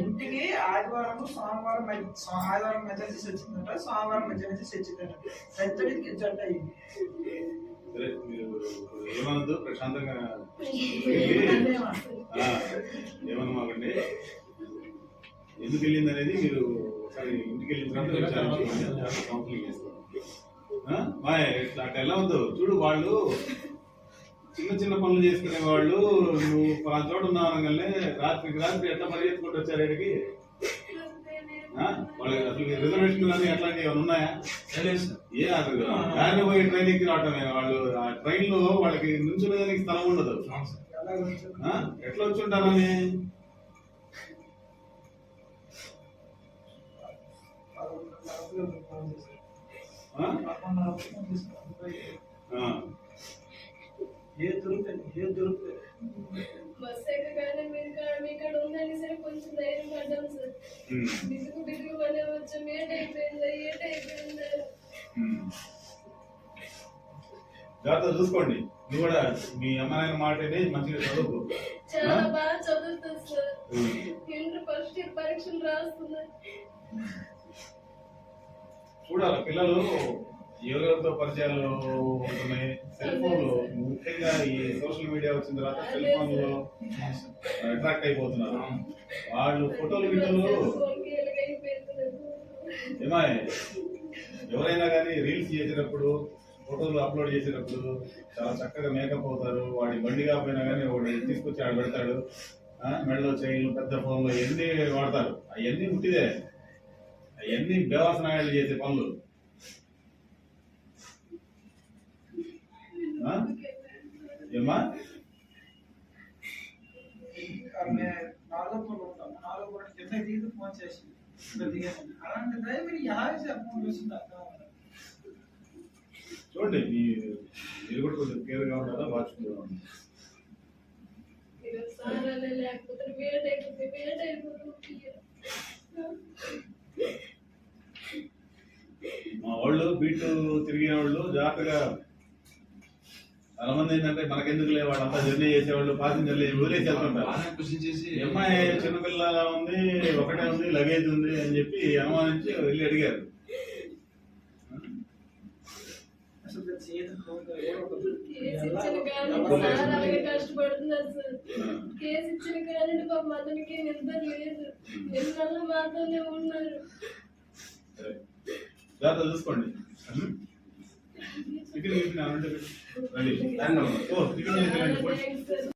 ఇంటికి ఆదివారం సోమవారం ఆదివారం మధ్య తీసి వచ్చిందట, సోమవారం మధ్య తీసి వచ్చిందట. పెద్దడికి జంట అయింది. ఏమనద్దు, ప్రశాంతంగా ఏమన్నమాకండి. ఎందుకు వెళ్ళింది అనేది మీరు ఒకసారి ఇంటికి వెళ్ళిన తర్వాత కౌన్సిలింగ్ చేస్తారు. అట్లా ఎలా వద్దు చూడు. వాళ్ళు చిన్న చిన్న పనులు చేసుకునే వాళ్ళు, నువ్వు పలానా చోట ఉన్నావు అనగానే రాత్రికి రాత్రి ఎట్లా పరిగెత్తుకుంటూ వచ్చారు ఇక్కడికి. వాళ్ళకి అసలు రిజర్వేషన్ కానీ అట్లాంటివి ఏమైనా ఉన్నాయా? ఏ అసలు దాన్ని పోయి ట్రైనింగ్కి రావటమే. వాళ్ళు ఆ ట్రైన్ లో వాళ్ళకి నుంచునేదానికి స్థలం ఉండదు. ఎట్లా వచ్చి ఉంటారని బస్ ఎక్కగానే మీకాడ ఉందని సరే కొంచెం ధైర్యం పడ్డాం సార్. బిగులు పడే వచ్చాం. ఏటైపోయిందా జాగ్రత్త చూసుకోండి. నువ్వు కూడా మీ అమ్మ నాయన మాట మంచిగా చదువుకో. చాలా బాగా చదువుతుంది సార్. ఇంటర్ ఫస్ట్ ఇయర్ పరీక్షలు రాస్తున్నారు. చూడాలి పిల్లలు ఎవరెవరితో పరిచయాలు ఉంటున్నాయి. సెల్ ఫోన్లు ముఖ్యంగా ఈ సోషల్ మీడియా వచ్చిన తర్వాత సెల్ ఫోన్లో అట్రాక్ట్ అయిపోతున్నారు. వాళ్ళు ఫోటోలు గిట్టలు ఏమాయ్ ఎవరైనా కానీ రీల్స్ చేసేటప్పుడు, ఫోటోలు అప్లోడ్ చేసేటప్పుడు చాలా చక్కగా మేకప్ అవుతారు. వాడి బండి కాకపోయినా కానీ వాడు తీసుకొచ్చి ఆడ పెడతాడు. మెడలో చైన్లు, పెద్ద ఫోన్లు ఇవన్నీ వాడతారు. అవన్నీ ముట్టిదే. అవన్నీ బేవాసనాయాలు చేసే పనులు. ఏమా ఫోన్ చేసి అలాంటి డ్రైవర్ అమౌంట్ వస్తుంది చూడండి. మీరు కూడా కొంచెం కేర్గా ఉండాలా, వాచుకుంటూ మా వాళ్ళు బీట్ తిరిగిన వాళ్ళు జాగ్రత్తగా. చాలా మంది ఏంటంటే మనకెందుకు లే, వాళ్ళంతా జర్నీ చేసేవాళ్ళు ప్యాసింజర్లు వదిలేసి వెళ్తుంటారు. అమ్మాయి చిన్నపిల్ల ఉంది, ఒకటే ఉంది, లగేజ్ ఉంది అని చెప్పి అనుమానించి వెళ్ళి అడిగారు. కష్టపడుతున్నారు సార్. కేసు ఇచ్చిన కానీ పాప అతనికి నిద్ర లేదు. ఎన్నో మాతోనే ఉన్నారు. జాగ్రత్త చూసుకోండి. టికెట్